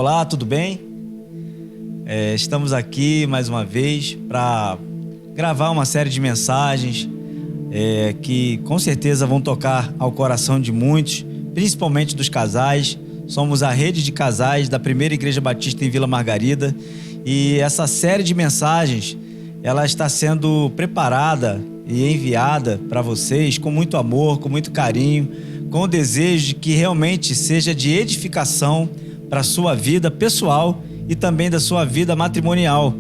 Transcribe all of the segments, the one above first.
Olá, tudo bem? Estamos aqui mais uma vez para gravar uma série de mensagens que com certeza vão tocar ao coração de muitos, principalmente dos casais. Somos a rede de casais da Primeira Igreja Batista em Vila Margarida e essa série de mensagens ela está sendo preparada e enviada para vocês com muito amor, com muito carinho, com o desejo de que realmente seja de edificação para a sua vida pessoal e também da sua vida matrimonial.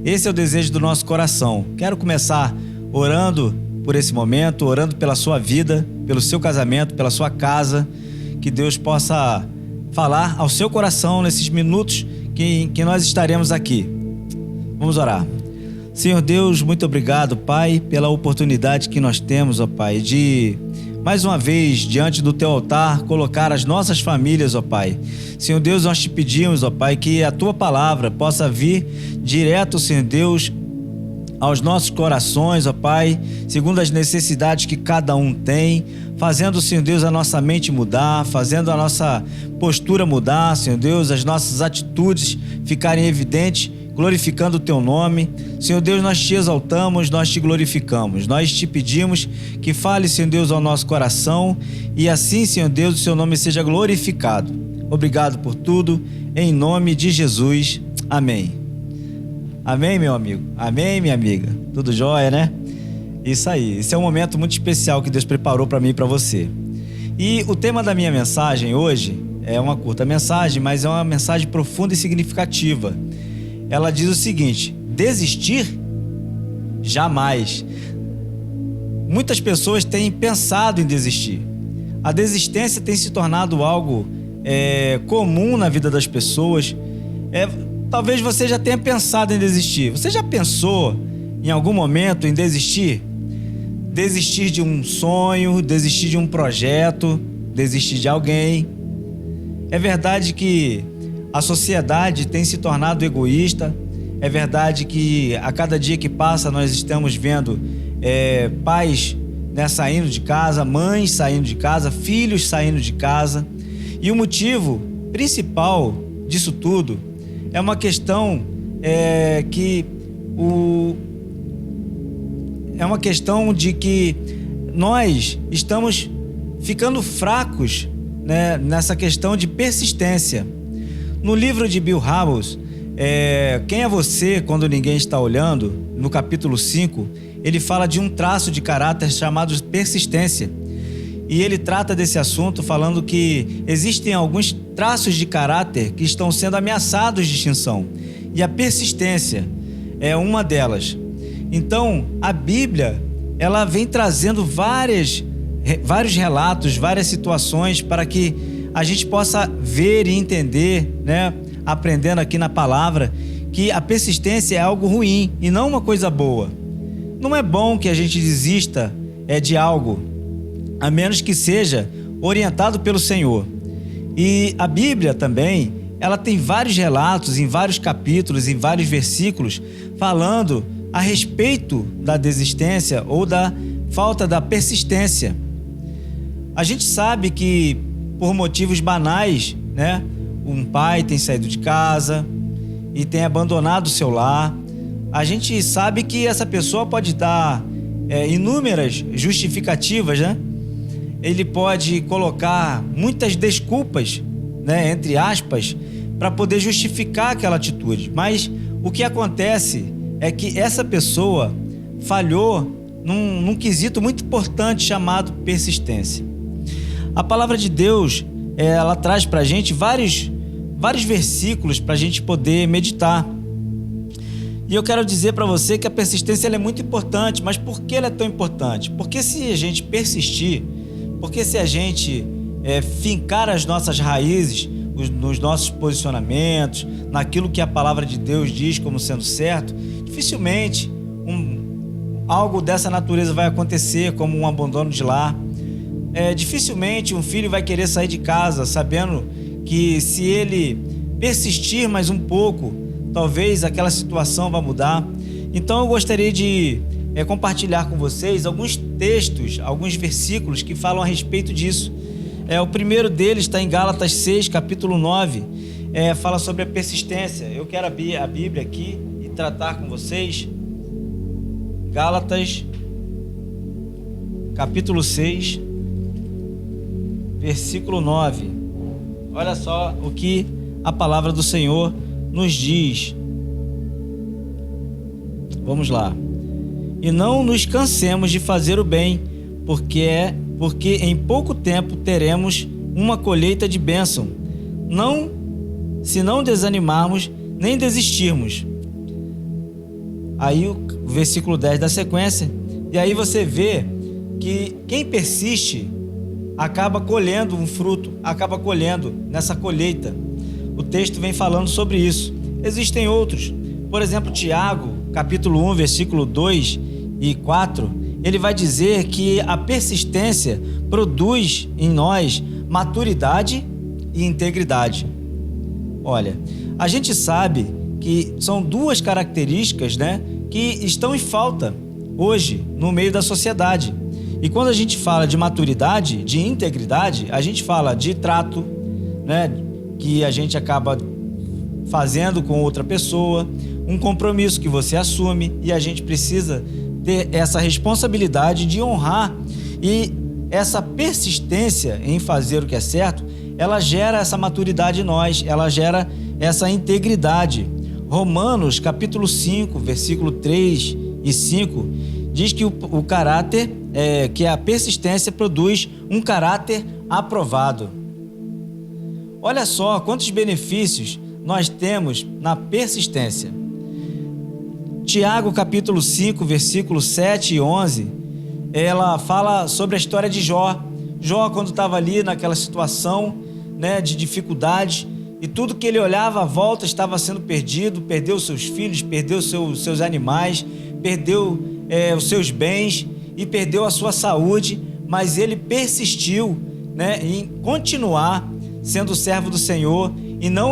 Esse é o desejo do nosso coração. Quero começar orando por esse momento, orando pela sua vida, pelo seu casamento, pela sua casa, que Deus possa falar ao seu coração nesses minutos que nós estaremos aqui. Vamos orar. Senhor Deus, muito obrigado, Pai, pela oportunidade que nós temos, ó Pai, de mais uma vez, diante do Teu altar, colocar as nossas famílias, ó Pai. Senhor Deus, nós te pedimos, ó Pai, que a Tua palavra possa vir direto, Senhor Deus, aos nossos corações, ó Pai, segundo as necessidades que cada um tem, fazendo, Senhor Deus, a nossa mente mudar, fazendo a nossa postura mudar, Senhor Deus, as nossas atitudes ficarem evidentes, glorificando o Teu nome. Senhor Deus, nós te exaltamos, nós te glorificamos, nós te pedimos que fale, Senhor Deus, ao nosso coração e assim, Senhor Deus, o Seu nome seja glorificado. Obrigado por tudo, em nome de Jesus, amém. Amém, meu amigo? Amém, minha amiga? Tudo jóia, né? Isso aí, esse é um momento muito especial que Deus preparou para mim e para você. E o tema da minha mensagem hoje é uma curta mensagem, mas é uma mensagem profunda e significativa. Ela diz o seguinte: desistir? Jamais. Muitas pessoas têm pensado em desistir. A desistência tem se tornado algo comum na vida das pessoas. Talvez você já tenha pensado em desistir. Você já pensou em algum momento em desistir? Desistir de um sonho, desistir de um projeto, desistir de alguém. É verdade que a sociedade tem se tornado egoísta. É verdade que a cada dia que passa nós estamos vendo pais saindo de casa, mães saindo de casa, filhos saindo de casa. E o motivo principal disso tudo é uma questão é uma questão de que nós estamos ficando fracos, né, nessa questão de persistência. No livro de Bill Hybels, Quem é Você Quando Ninguém Está Olhando, no capítulo 5, ele fala de um traço de caráter chamado persistência. E ele trata desse assunto falando que existem alguns traços de caráter que estão sendo ameaçados de extinção. E a persistência é uma delas. Então, a Bíblia, ela vem trazendo vários relatos, várias situações para que a gente possa ver e entender, né, aprendendo aqui na palavra, que a persistência é algo ruim e não uma coisa boa. Não é bom que a gente desista de algo, a menos que seja orientado pelo Senhor. E a Bíblia também, ela tem vários relatos, em vários capítulos, em vários versículos, falando a respeito da desistência ou da falta da persistência. A gente sabe que, por motivos banais, né, um pai tem saído de casa e tem abandonado o seu lar. A gente sabe que essa pessoa pode dar inúmeras justificativas, né? Ele pode colocar muitas desculpas, né, entre aspas, para poder justificar aquela atitude. Mas o que acontece é que essa pessoa falhou num quesito muito importante chamado persistência. A palavra de Deus, ela traz para a gente vários versículos para a gente poder meditar. E eu quero dizer para você que a persistência ela é muito importante. Mas por que ela é tão importante? Porque se a gente persistir, porque se a gente fincar as nossas raízes nos nossos posicionamentos, naquilo que a palavra de Deus diz como sendo certo, dificilmente algo dessa natureza vai acontecer, como um abandono de lar. Dificilmente um filho vai querer sair de casa sabendo que se ele persistir mais um pouco, talvez aquela situação vá mudar. Então eu gostaria de compartilhar com vocês alguns textos, alguns versículos que falam a respeito disso. O primeiro deles está em Gálatas 6, capítulo 9. fala sobre a persistência. Eu quero abrir a Bíblia aqui e tratar com vocês Gálatas, capítulo 6, versículo 9. Olha só o que a palavra do Senhor nos diz. Vamos lá. E não nos cansemos de fazer o bem, porque em pouco tempo teremos uma colheita de bênção. Se não desanimarmos nem desistirmos. Aí o versículo 10 da sequência. E aí você vê que quem persiste acaba colhendo um fruto, acaba colhendo nessa colheita. O texto vem falando sobre isso. Existem outros. Por exemplo, Tiago, capítulo 1, versículo 2 e 4, ele vai dizer que a persistência produz em nós maturidade e integridade. Olha, a gente sabe que são duas características, que estão em falta hoje no meio da sociedade. E quando a gente fala de maturidade, de integridade, a gente fala de trato, que a gente acaba fazendo com outra pessoa, um compromisso que você assume, e a gente precisa ter essa responsabilidade de honrar. E essa persistência em fazer o que é certo, ela gera essa maturidade em nós, ela gera essa integridade. Romanos capítulo 5, versículo 3 e 5, diz que o caráter, que a persistência produz um caráter aprovado. Olha só quantos benefícios nós temos na persistência. Tiago capítulo 5, versículos 7 e 11, ela fala sobre a história de Jó. Jó, quando estava ali naquela situação, de dificuldade, e tudo que ele olhava à volta estava sendo perdido, perdeu seus filhos, perdeu seus animais, perdeu os seus bens e perdeu a sua saúde, mas ele persistiu, em continuar sendo servo do Senhor e não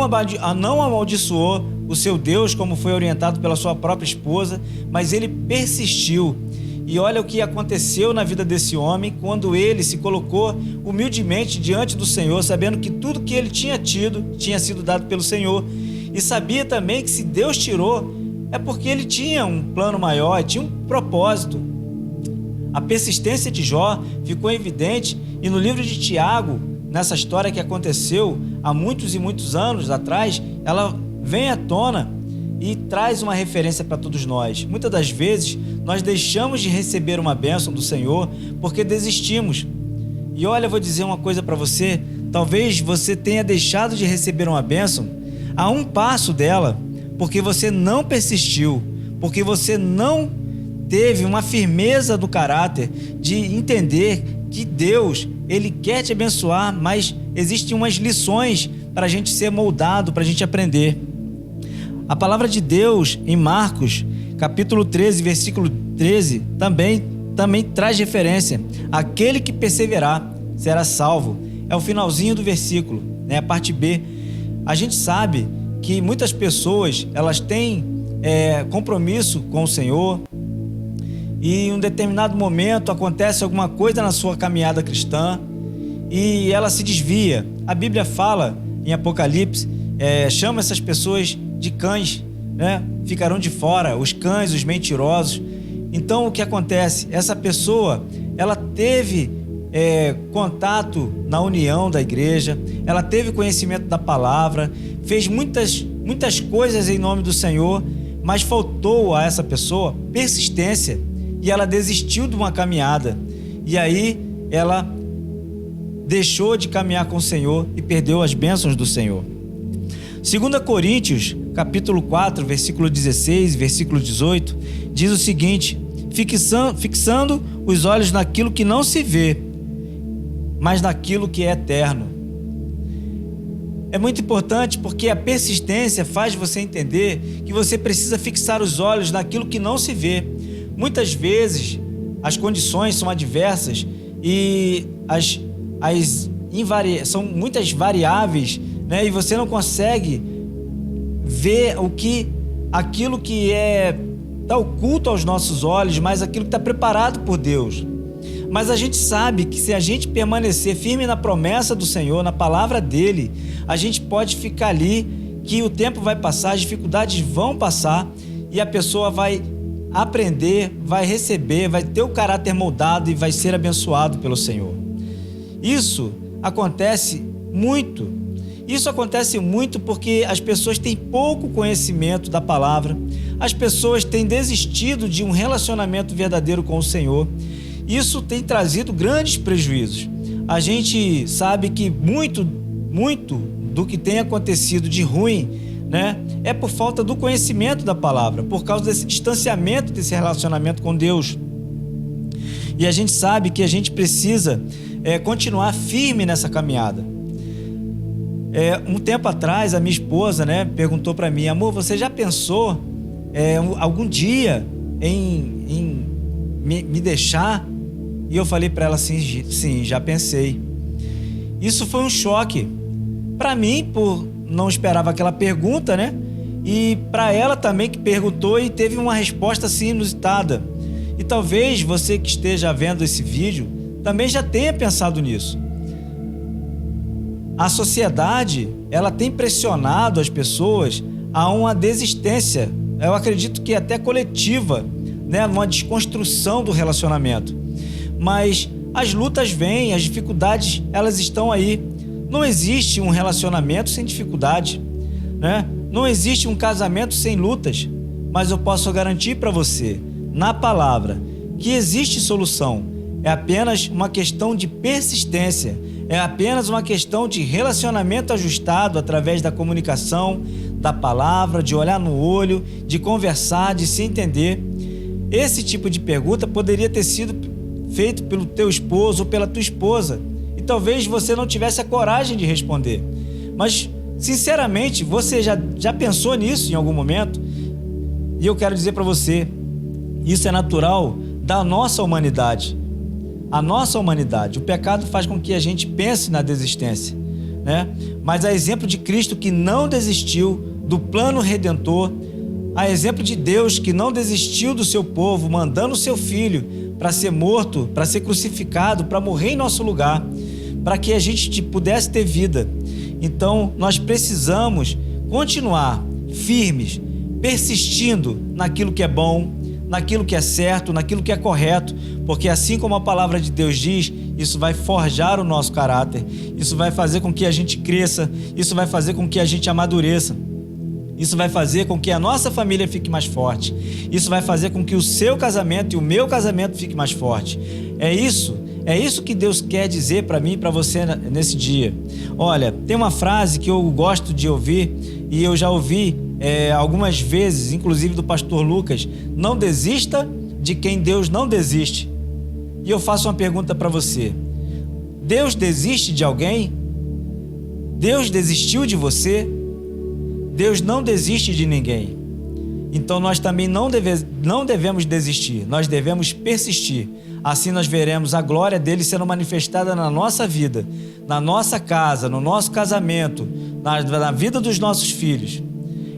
amaldiçoou o seu Deus, como foi orientado pela sua própria esposa, mas ele persistiu. E olha o que aconteceu na vida desse homem quando ele se colocou humildemente diante do Senhor, sabendo que tudo que ele tinha tido tinha sido dado pelo Senhor, e sabia também que se Deus tirou é porque ele tinha um plano maior, tinha um propósito. A persistência de Jó ficou evidente, e no livro de Tiago, nessa história que aconteceu há muitos e muitos anos atrás, ela vem à tona e traz uma referência para todos nós. Muitas das vezes nós deixamos de receber uma bênção do Senhor porque desistimos. E olha, eu vou dizer uma coisa para você: talvez você tenha deixado de receber uma bênção a um passo dela, porque você não persistiu, porque você não teve uma firmeza do caráter de entender que Deus, Ele quer te abençoar, mas existem umas lições para a gente ser moldado, para a gente aprender. A palavra de Deus em Marcos, capítulo 13, versículo 13, também traz referência. Aquele que perseverar será salvo. É o finalzinho do versículo, a parte B. A gente sabe que muitas pessoas, elas têm compromisso com o Senhor, e em um determinado momento acontece alguma coisa na sua caminhada cristã e ela se desvia. A Bíblia fala em Apocalipse, chama essas pessoas de cães, ficarão de fora, os cães, os mentirosos. Então o que acontece? Essa pessoa, ela teve contato na união da igreja, ela teve conhecimento da palavra, fez muitas coisas em nome do Senhor, mas faltou a essa pessoa persistência, e ela desistiu de uma caminhada, e aí ela deixou de caminhar com o Senhor e perdeu as bênçãos do Senhor. 2 Coríntios, capítulo 4, versículo 16, versículo 18, diz o seguinte: fixando os olhos naquilo que não se vê, mas naquilo que é eterno. É muito importante porque a persistência faz você entender que você precisa fixar os olhos naquilo que não se vê. Muitas vezes as condições são adversas e são muitas variáveis, e você não consegue ver aquilo que está oculto aos nossos olhos, mas aquilo que está preparado por Deus. Mas a gente sabe que se a gente permanecer firme na promessa do Senhor, na palavra dele, a gente pode ficar ali, que o tempo vai passar, as dificuldades vão passar e a pessoa vai aprender, vai receber, vai ter o caráter moldado e vai ser abençoado pelo Senhor. Isso acontece muito. Isso acontece muito porque as pessoas têm pouco conhecimento da palavra, as pessoas têm desistido de um relacionamento verdadeiro com o Senhor. Isso tem trazido grandes prejuízos. A gente sabe que muito do que tem acontecido de ruim, né, é por falta do conhecimento da palavra, por causa desse distanciamento desse relacionamento com Deus. E a gente sabe que a gente precisa continuar firme nessa caminhada. Um tempo atrás, a minha esposa, né, perguntou para mim: amor, você já pensou algum dia em me deixar? E eu falei para ela assim: sim, já pensei. Isso foi um choque para mim, por não esperava aquela pergunta, né? E para ela também, que perguntou e teve uma resposta assim inusitada. E talvez você que esteja vendo esse vídeo também já tenha pensado nisso. A sociedade, ela tem pressionado as pessoas a uma desistência, eu acredito que até coletiva, né? Uma desconstrução do relacionamento. Mas as lutas vêm, as dificuldades, elas estão aí. Não existe um relacionamento sem dificuldade, né? Não existe um casamento sem lutas, mas eu posso garantir para você, na palavra, que existe solução. É apenas uma questão de persistência, é apenas uma questão de relacionamento ajustado através da comunicação, da palavra, de olhar no olho, de conversar, de se entender. Esse tipo de pergunta poderia ter sido feito pelo teu esposo ou pela tua esposa, e talvez você não tivesse a coragem de responder. Mas, sinceramente, você já pensou nisso em algum momento? E eu quero dizer para você, isso é natural da nossa humanidade. A nossa humanidade. O pecado faz com que a gente pense na desistência, né? Mas a exemplo de Cristo, que não desistiu do plano redentor, a exemplo de Deus, que não desistiu do seu povo, mandando o seu Filho para ser morto, para ser crucificado, para morrer em nosso lugar, para que a gente pudesse ter vida. Então, nós precisamos continuar firmes, persistindo naquilo que é bom, naquilo que é certo, naquilo que é correto, porque assim como a palavra de Deus diz, isso vai forjar o nosso caráter, isso vai fazer com que a gente cresça, isso vai fazer com que a gente amadureça, isso vai fazer com que a nossa família fique mais forte, isso vai fazer com que o seu casamento e o meu casamento fique mais forte. É isso que Deus quer dizer para mim e para você nesse dia. Olha, tem uma frase que eu gosto de ouvir, e eu já ouvi algumas vezes, inclusive do pastor Lucas: não desista de quem Deus não desiste. E eu faço uma pergunta para você: Deus desiste de alguém? Deus desistiu de você? Deus não desiste de ninguém. Então nós também não devemos desistir, nós devemos persistir. Assim nós veremos a glória dele sendo manifestada na nossa vida, na nossa casa, no nosso casamento, na vida dos nossos filhos.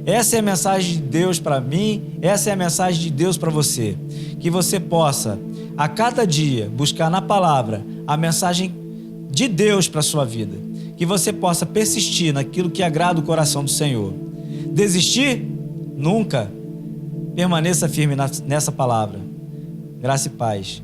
Essa é a mensagem de Deus para mim, essa é a mensagem de Deus para você. Que você possa, a cada dia, buscar na palavra a mensagem de Deus para a sua vida. Que você possa persistir naquilo que agrada o coração do Senhor. Desistir? Nunca. Permaneça firme nessa palavra. Graça e paz.